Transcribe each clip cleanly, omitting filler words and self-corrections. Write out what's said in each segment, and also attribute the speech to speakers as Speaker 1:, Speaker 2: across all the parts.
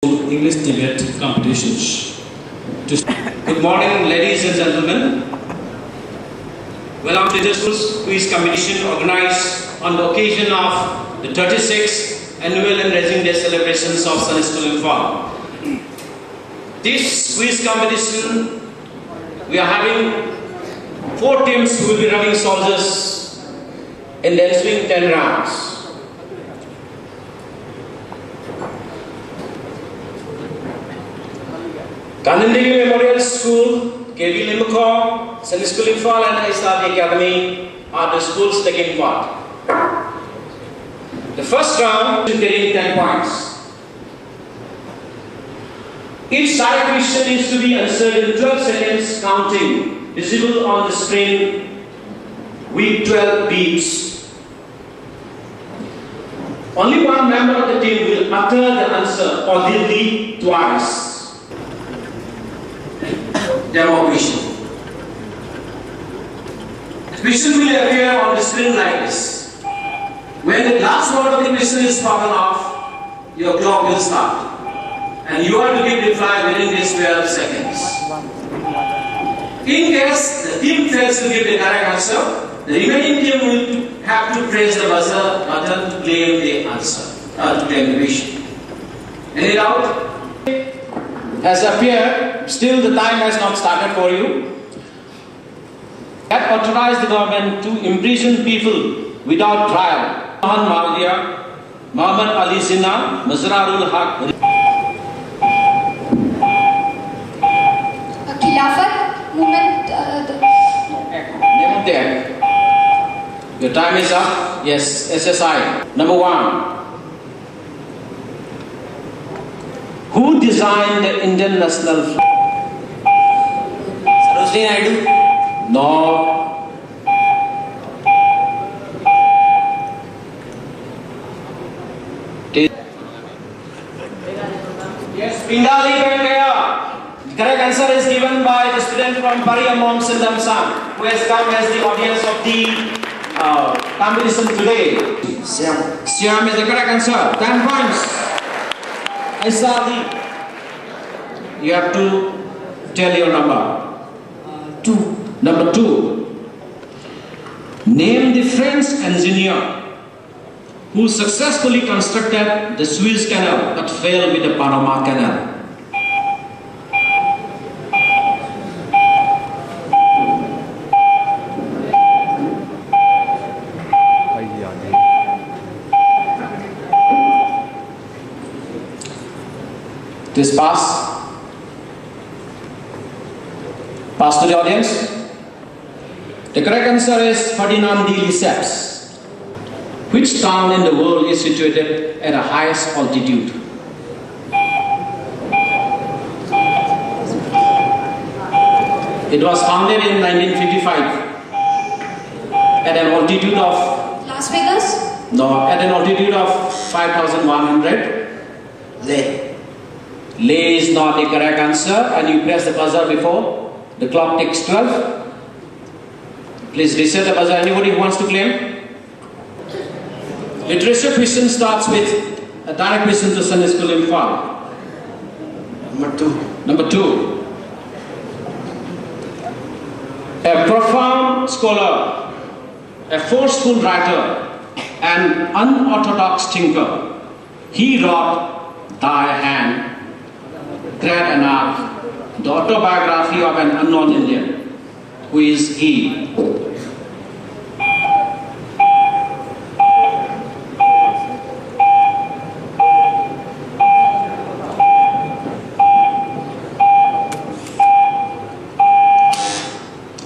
Speaker 1: English debate competitions. Good morning, ladies and gentlemen. Welcome to the Schools Quiz Competition organized on the occasion of the 36th Annual and Rising Day celebrations of Sunny School Imphal. This quiz competition, we are having 4 teams who will be running soldiers in the ensuing 10 rounds. Kanindegi Memorial School, KB Limbaugh, Sunny School Imphal and Islamic Academy are the schools taking part. The first round is getting 10 points. Each side question needs to be answered in 12 seconds counting, visible on the screen with 12 beats. Only one member of the team will utter the answer audibly twice. Demo question. The question will appear on the screen like this. When the last word of the question is spoken off, your clock will start. And you are to give reply within these 12 seconds. In case the team fails to give the correct answer, the remaining team will have to press the buzzer button to claim the answer, to claim the question. Any doubt? Has appeared, still the time has not started for you. That authorized the government to imprison people without trial. Mohan Mahadia, Muhammad Ali Jinnah, Mazharul Haq.
Speaker 2: Khilafat movement.
Speaker 1: Name of the act. Your time is up. Yes, SSI. Number 1. Who designed the Indian national flag? Sarojini Naidu? No. Yes, Pingali Venkaya. The correct answer is given by the student from Pariamom Sindamsang, who has come as the audience of the competition today. Siam is the correct answer. 10 points. Aisali, you have to tell your number. 2. Number 2. Name the French engineer who successfully constructed the Suez Canal but failed with the Panama Canal. This pass to the audience. The correct answer is Ferdinand de Lesseps. Which town in the world is situated at the highest altitude? It was founded in 1955 at an altitude of
Speaker 2: Las Vegas?
Speaker 1: No, at an altitude of 5,100. Leh. Leh is not the correct answer, and you press the buzzer before the clock ticks 12. Please reset the buzzer. Anybody who wants to claim? Literature question starts with a direct question to Sunny School Imphal.
Speaker 3: Number 2.
Speaker 1: Number 2. A profound scholar, a forceful writer, an unorthodox thinker. He wrote Thy Hand, Thread and Arc, the autobiography of an unknown Indian. Who is he?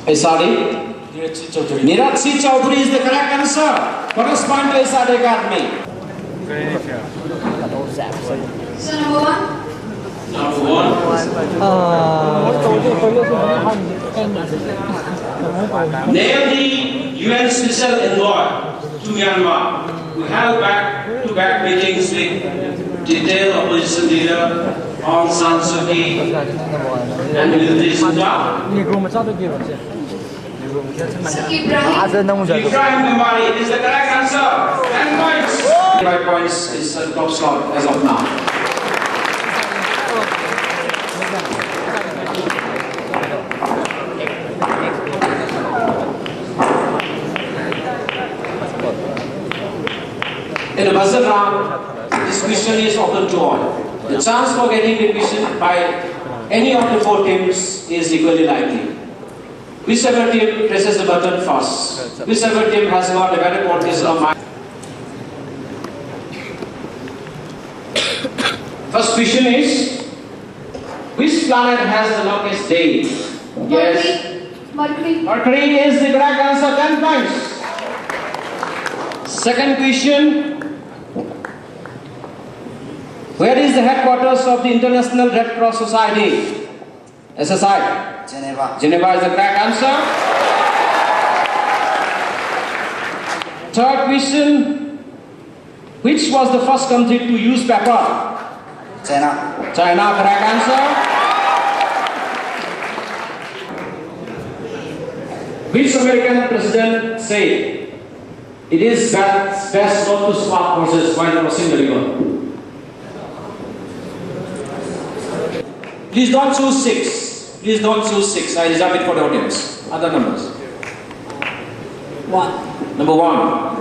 Speaker 1: Isadi? Niratsi Chaudhary is the correct answer. First point to Isadi Academy.
Speaker 2: So number 1.
Speaker 1: Number 1. Name the UN Special Envoy to Myanmar who held back-to-back meetings with detailed opposition leader Aung San Suu Kyi and military junta. Ibrahim Gambari is the correct answer. 10 points. 5 points is the top slot as of now. The chance for getting the question by any of the four teams is equally likely. Whichever team presses the button first, whichever team has got a better quotation of mind. First question is, which planet has the longest day? Yes.
Speaker 2: Mercury.
Speaker 1: Mercury is the correct answer, 10 points. Second question. Where is the headquarters of the International Red Cross Society? SSI.
Speaker 3: Geneva.
Speaker 1: Geneva is the correct answer. Third question. Which was the first country to use paper?
Speaker 3: China.
Speaker 1: China, correct answer. Which American president said it is best not to swap horses while crossing the river? Please don't choose 6. Please don't choose 6. I reserve it for the audience. Other numbers.
Speaker 4: 1.
Speaker 1: Number 1.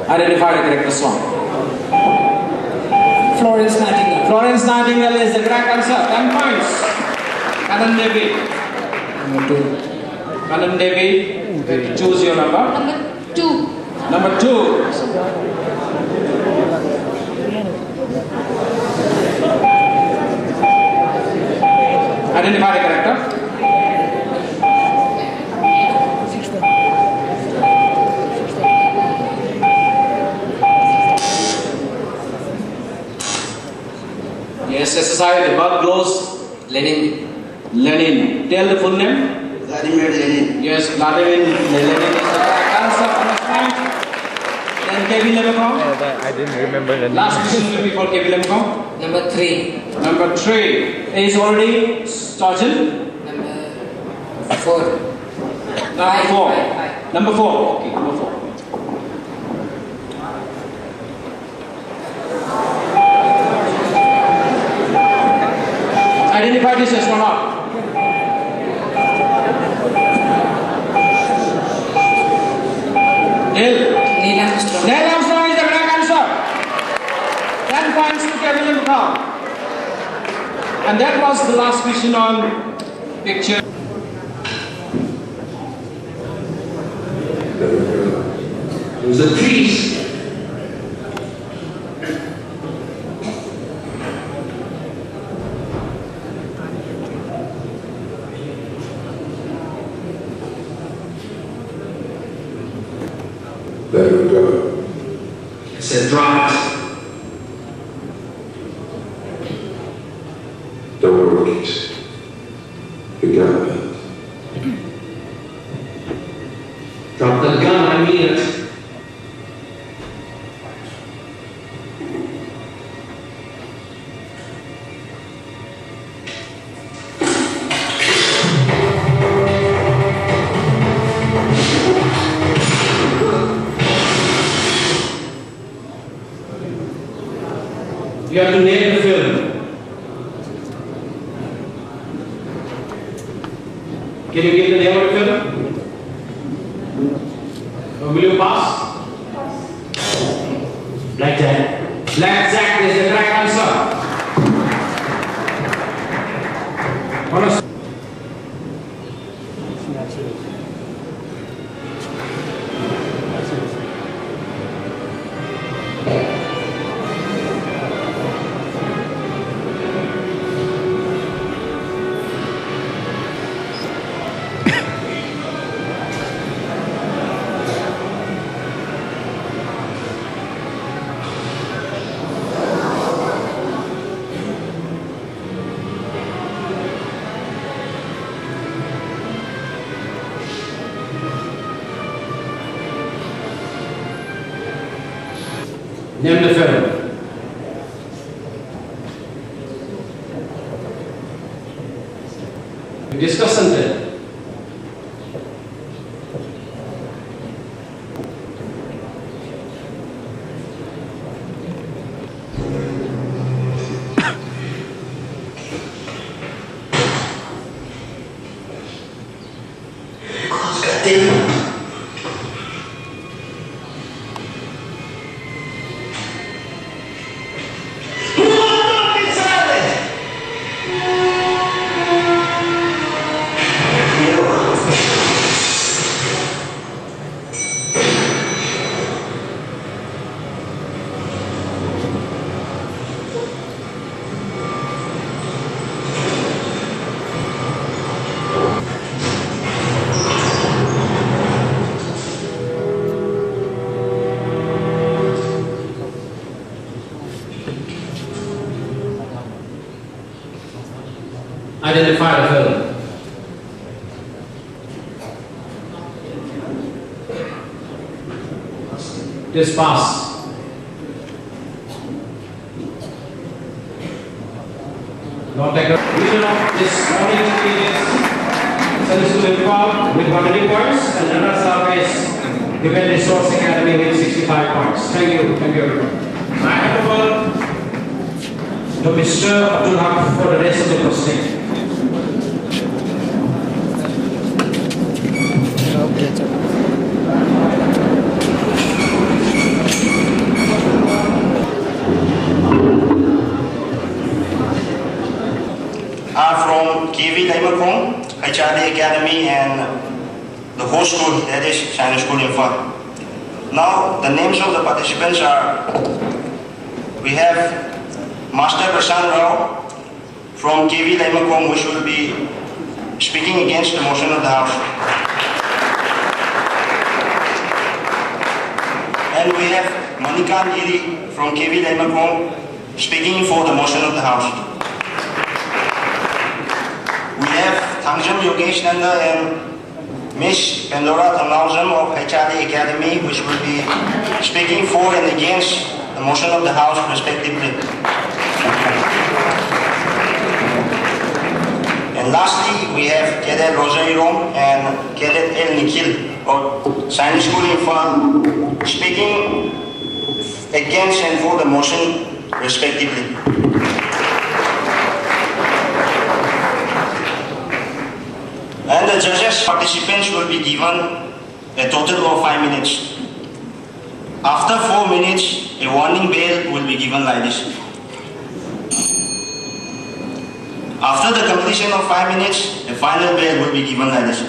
Speaker 1: Identify the correct song.
Speaker 4: Florence Nightingale.
Speaker 1: Florence Nightingale is the correct answer. 10 points. Kanan Devi.
Speaker 4: Number 2.
Speaker 1: Kanan Devi. Choose your number.
Speaker 2: Number 2.
Speaker 1: Number 2. Identify the character. Yes, SSI, the bug glows.
Speaker 4: Lenin.
Speaker 1: Lenin. Tell the full name.
Speaker 3: Vladimir Lenin.
Speaker 1: Yes, Vladimir Lenin is the correct answer. Bonus point. Then Kevin Lemacom.
Speaker 5: I didn't remember the name.
Speaker 1: Last question will be for Kevin Lemacom.
Speaker 4: Number 3.
Speaker 1: Number 3 is already chosen.
Speaker 4: Number 4.
Speaker 1: Number 4.
Speaker 4: Five.
Speaker 1: Number 4. Okay, number 4. Identify this astronaut. Neil.
Speaker 4: Neil Armstrong.
Speaker 1: Neil Armstrong is the correct answer. 10 points to Kevin Lemacom. And that was the last question on picture.
Speaker 6: There was a priest. There we go. It said drive. Don't worry, kids. You got that. Drop the gun, I mean it.
Speaker 1: You have to name the film. Can you give the name of the film? Or will you pass? Blackjack. Blackjack is the correct answer. Honest. Name the film. We discuss something. Identify the film. This pass. Not like a region of this morning is Sunday School Import with 100 points and runners-up is Defend Resource Academy with 65 points. Thank you everyone. I hand over to Mr. Abdul Haq for the rest of the proceeding.
Speaker 3: Are from KV Laimakong, Hachali Academy and the host school, that is China School Info. Now the names of the participants are, we have Master Prashant Rao from KV Laimakong, which will be speaking against the motion of the House. And we have Manikan Giri from KV Laimakong speaking for the motion of the House. We have Thangjam Yogesh Nanda and Miss Pandora Thamnauzam of Hachali Academy, which will be speaking for and against the motion of the House respectively. And lastly, we have Cadet Rosary Rom and Cadet El Nikhil of Science School Info speaking against and for the motion respectively. And the judges participants will be given a total of 5 minutes. After 4 minutes, a warning bell will be given like this. After the completion of 5 minutes, a final bell will be given like this.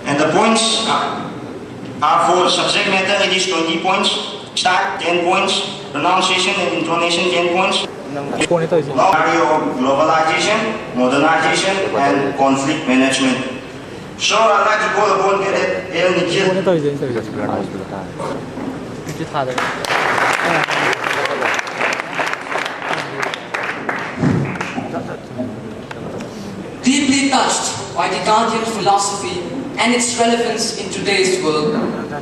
Speaker 3: And the points are for subject matter, it is 20 points, start 10 points, pronunciation and intonation 10 points. Area of globalization, modernization and conflict management. So I'd like to call upon Cadet El Nikhil.
Speaker 4: Deeply touched by the Gandhian philosophy and its relevance in today's world,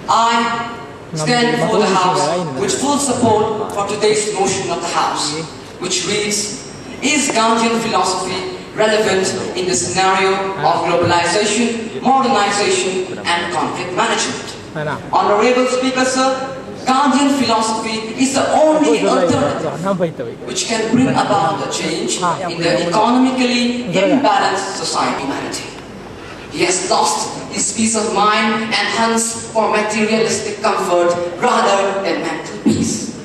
Speaker 4: I stand before the House with full support for today's motion of the House, which reads, is Gandhian philosophy relevant in the scenario of globalization, modernization and conflict management? Honorable Speaker, sir, Gandhian philosophy is the only alternative which can bring about a change in the economically imbalanced society of humanity. He has lost his peace of mind and hunts for materialistic comfort rather than mental peace.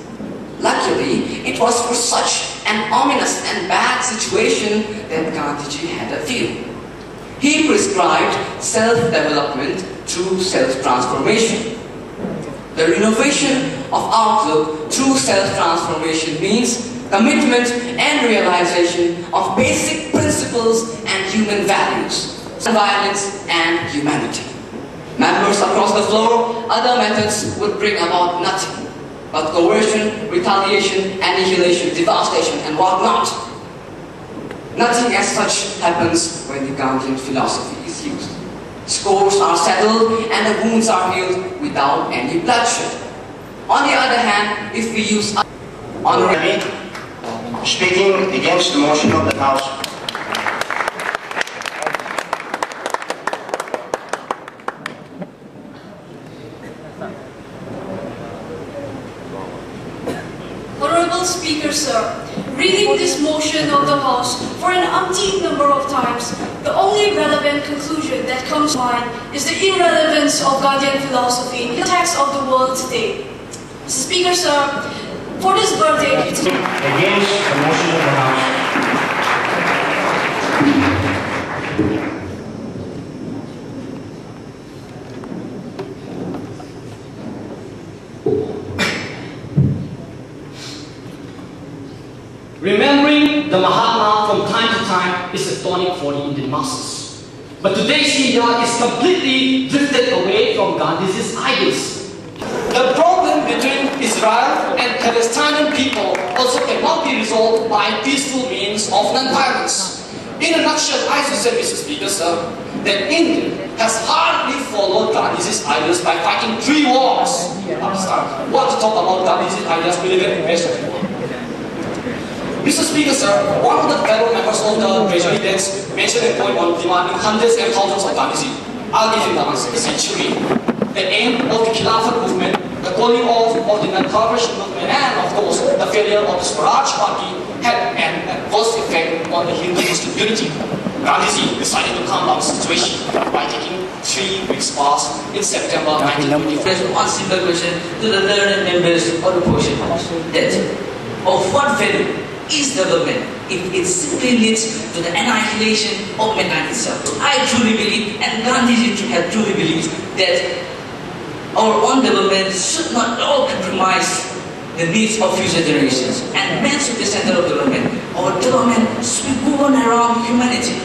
Speaker 4: Luckily, it was for such an ominous and bad situation that Gandhiji had a view. He prescribed self-development through self-transformation. The renovation of outlook through self-transformation means commitment and realization of basic principles and human values, violence and humanity. Members across the floor, other methods would bring about nothing but coercion, retaliation, annihilation, devastation and whatnot. Nothing as such happens when the Gandhian philosophy is used. Scores are settled and the wounds are healed without any bloodshed. On the other hand, if we use honorary
Speaker 3: Speaking against the motion of the House.
Speaker 7: Honorable Speaker, sir, reading this motion of the House for an umpteen number of times, the only relevant conclusion that comes to mind is the irrelevance of Gandhian philosophy in the text of the world today. Mr. Speaker, sir, for this verdict, it's
Speaker 3: Against the motion of the House.
Speaker 8: Remembering the Mahatma from time to time is a tonic for the Indian masses. But today's India is completely drifted away from Gandhi's ideals. The problem between his Israel and Palestinian people also cannot be resolved by peaceful means of non-violence. In a nutshell, I should say, Mr. Speaker, sir, that India has hardly followed Gandhi's ideas by fighting 3 wars. What to talk about Gandhi's ideas, we live in the best of the world. Mr. Speaker, sir, one of the fellow members of the Treasury Bench mentioned a point on demanding hundreds and thousands of Gandhiji. I'll give him the answer, essentially. The aim of the Khilafat movement, the calling off of the non-cooperation movement, and of course, the failure of the Swaraj party had an adverse effect on the Hindu-Muslim unity. Gandhiji decided to calm down the situation by taking 3 weeks fast in September 1924.
Speaker 9: There's one simple question to the learned members of the opposition house. That of what value is development if it simply leads to the annihilation of mankind itself? I truly believe, and Gandhiji had truly believed, that our own development should not all compromise the needs of future generations, and man should be the center of development. Our development should be woven around humanity.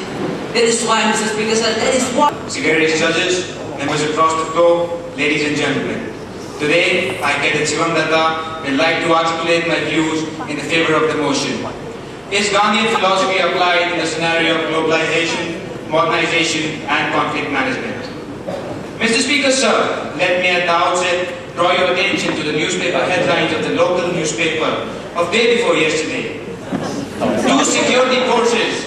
Speaker 9: That is why, Mr. Speaker, sir, that is why.
Speaker 10: Secretaries, judges, members across the floor, ladies and gentlemen. Today, I, Cadet Shivam Datta, would like to articulate my views in the favor of the motion. Is Gandhian philosophy applied in the scenario of globalization, modernization, and conflict management? Mr. Speaker, sir, let me at the outset draw your attention to the newspaper headlines of the local newspaper of day before yesterday. 2 security forces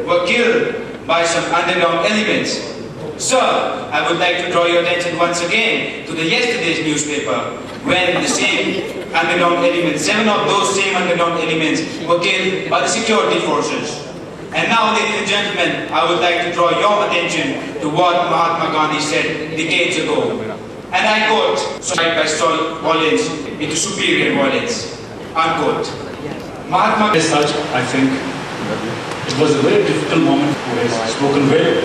Speaker 10: were killed by some underground elements. Sir, I would like to draw your attention once again to the yesterday's newspaper when the same underground elements, 7 of those same underground elements were killed by the security forces. And now, ladies and gentlemen, I would like to draw your attention to what Mahatma Gandhi said decades ago. And I quote, "Strike by violence into superior violence," unquote. Mahatma
Speaker 11: As such, I think it was a very difficult moment who has spoken well.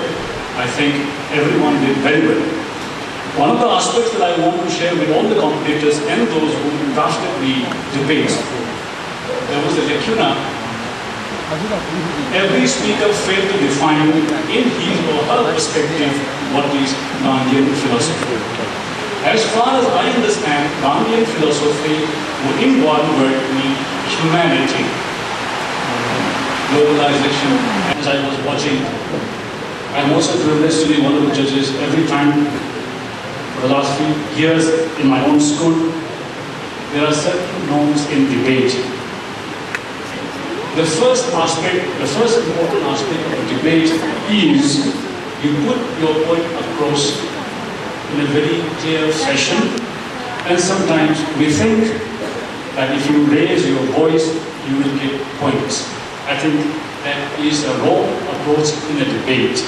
Speaker 11: I think everyone did very well. One of the aspects that I want to share with all the commentators and those who drafted the debates, there was a lacuna. Every speaker failed to define in his or her perspective what is Gandhian philosophy. As far as I understand, Gandhian philosophy would in one word mean humanity, globalization. As I was watching, I'm also privileged to be one of the judges every time for the last few years in my own school. There are certain norms in debate. The first important aspect of the debate is you put your point across in a very clear fashion, and sometimes we think that if you raise your voice, you will get points. I think that is a wrong approach in a debate.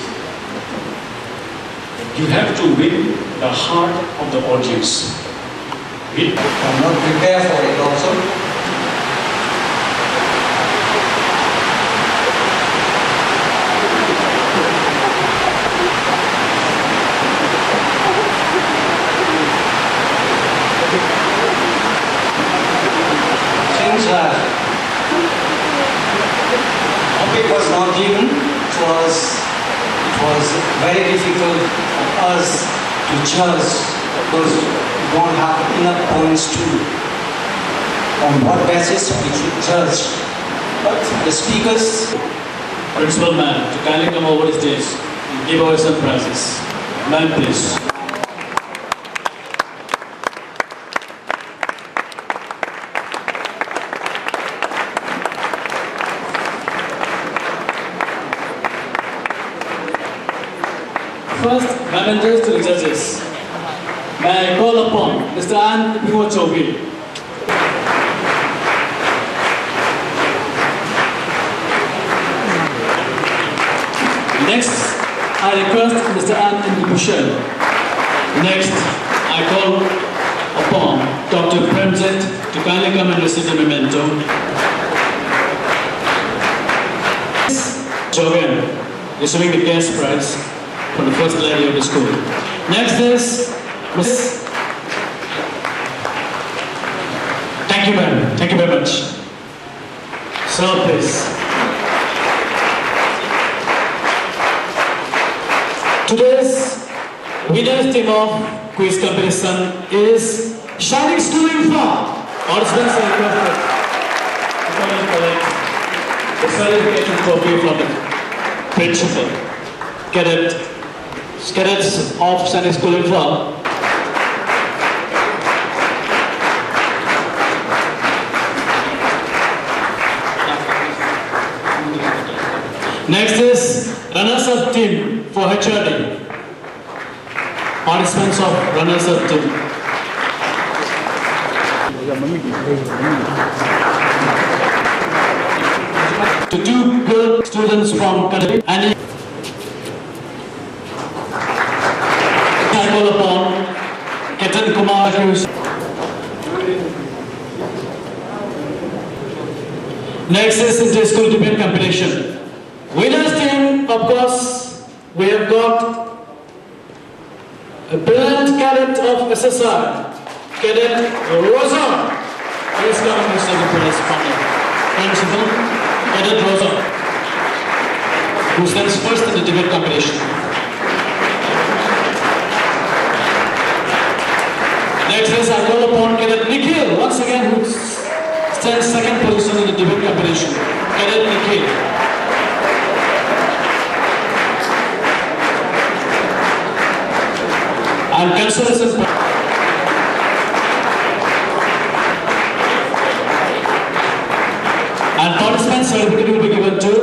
Speaker 11: You have to win the heart of the audience. I'm
Speaker 12: not prepared for it also. Since topic was not given, it was very difficult for us to judge because we don't have enough points to on what basis we should judge. But the speakers,
Speaker 11: Principal Ma'am, to kindly come over the stage and give away some prizes. Ma'am, please. First, managers to the judges. May I call upon Mr. An Chobi. Next, I request Mr. An Bhushan. Next, I call upon Dr. Premjit to kindly come and receive the memento. Jovian, receiving the cash prize for the first lady of the school. Next is Miss. Thank you, ma'am. Thank you very much. So, please. Today's winner's team of quiz competition is Shining School Info. Participants are requested to come and collect the certification trophy from the principal. Cadets of Sunday School Infra. Next is runners-up team for HRD. Participants of runners-up team. To two girl students from Kadari and I call upon Ketan Kumar. Next is inter-school debate competition. Winners team, of course, we have got a brilliant cadet of SSR, Cadet Rosa. Please come and receive the prize from the principal, Cadet Rosa, who stands first in the debate competition. Next is I call upon Cadet Nikhil, once again, who stands second position in the debate competition. Cadet Nikhil. And consolation and participant certificate will be given to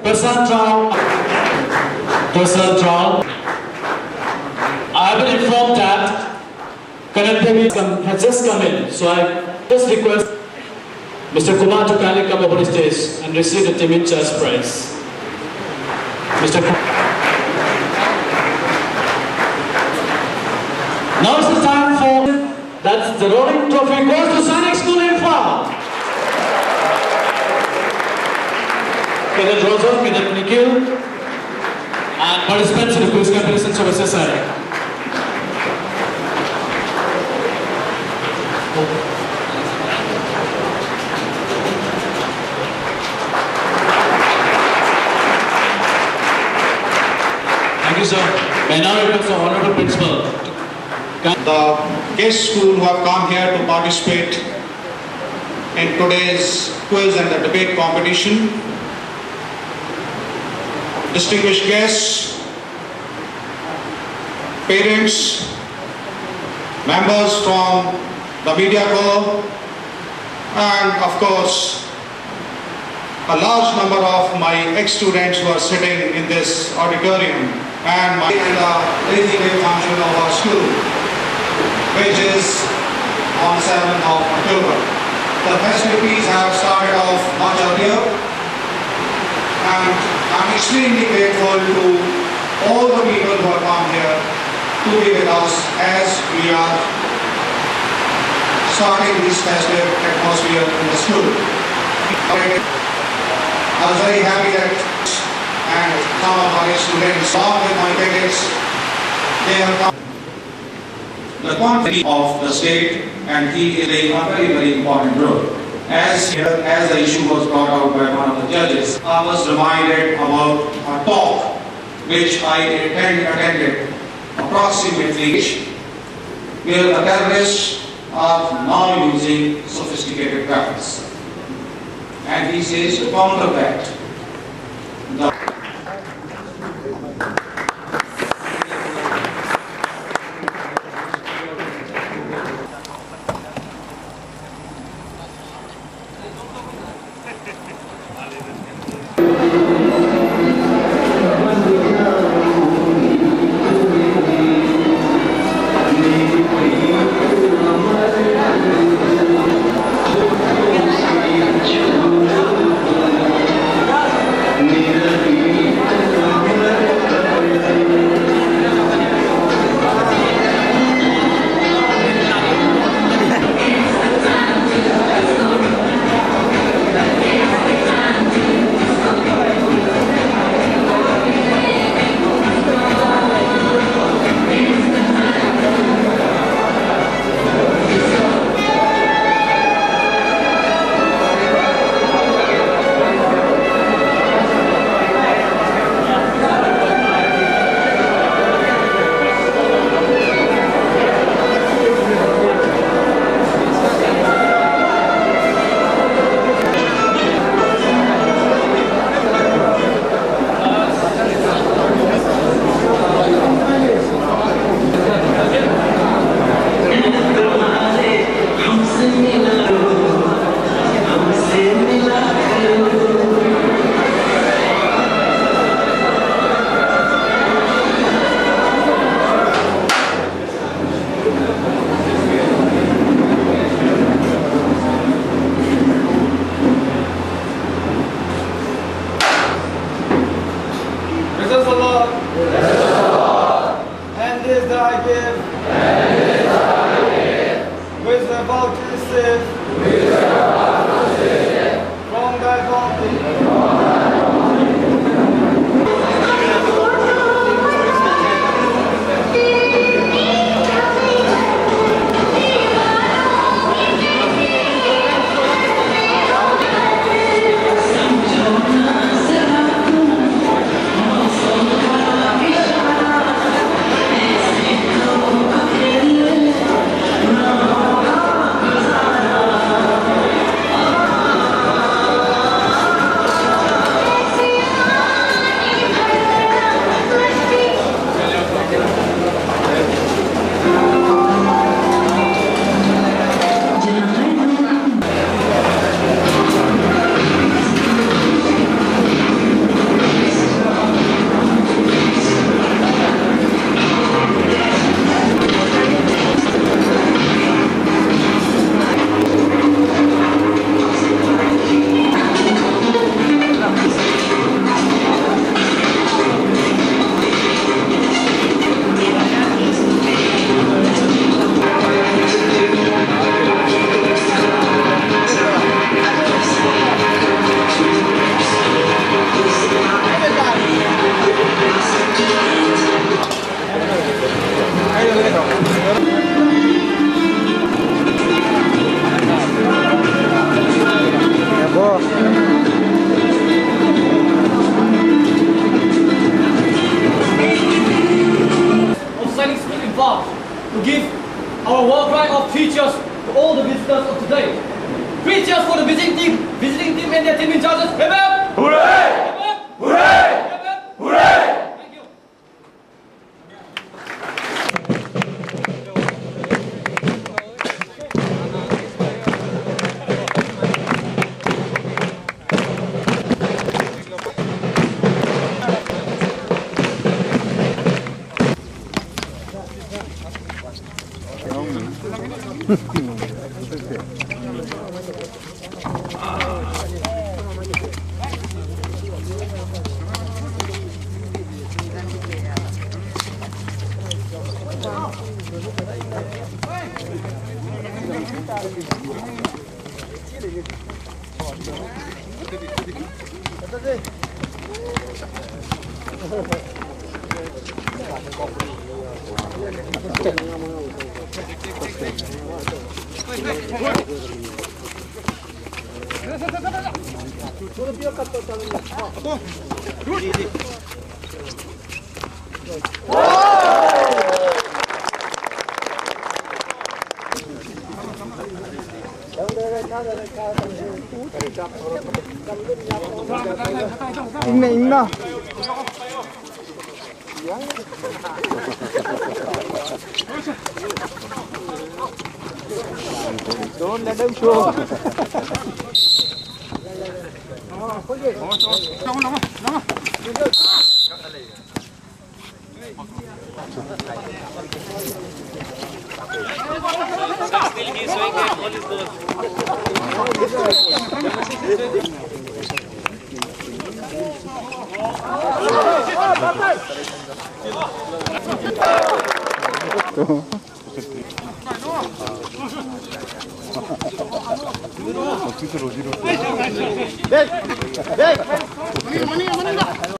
Speaker 11: Prasad Rao. I have been informed that Karan Devi has just come in, so I just request Mr. Kumar to kindly come over the stage and receive the team in charge prize. Mr. Kumar. Now is the time for that's the rolling trophy goes to Sainik School Infra. Cadet Rosa, Cadet Nikhil, and participants in the quiz competition of SSI. Thank you, sir. May now request the Honorable Principal.
Speaker 13: The guest school who have come here to participate in today's quiz and the debate competition, distinguished guests, parents, members from the media corps, and of course a large number of my ex-students who are sitting in this auditorium, and the lazy day function of our school, which is on 7th of October. The festivities have started off much earlier, and I'm extremely grateful to all the people who have come here to be with us as we are starting this festive atmosphere in the school. I was very happy that and some of our students, along with my cadets, they have come the quantity of the state, and he is playing a very, very important role. As the issue was brought out by one of the judges, I was reminded about a talk which I attended approximately, where the terrorists are now using sophisticated weapons. And he says to counter that,
Speaker 14: 읽나. Don't let them show.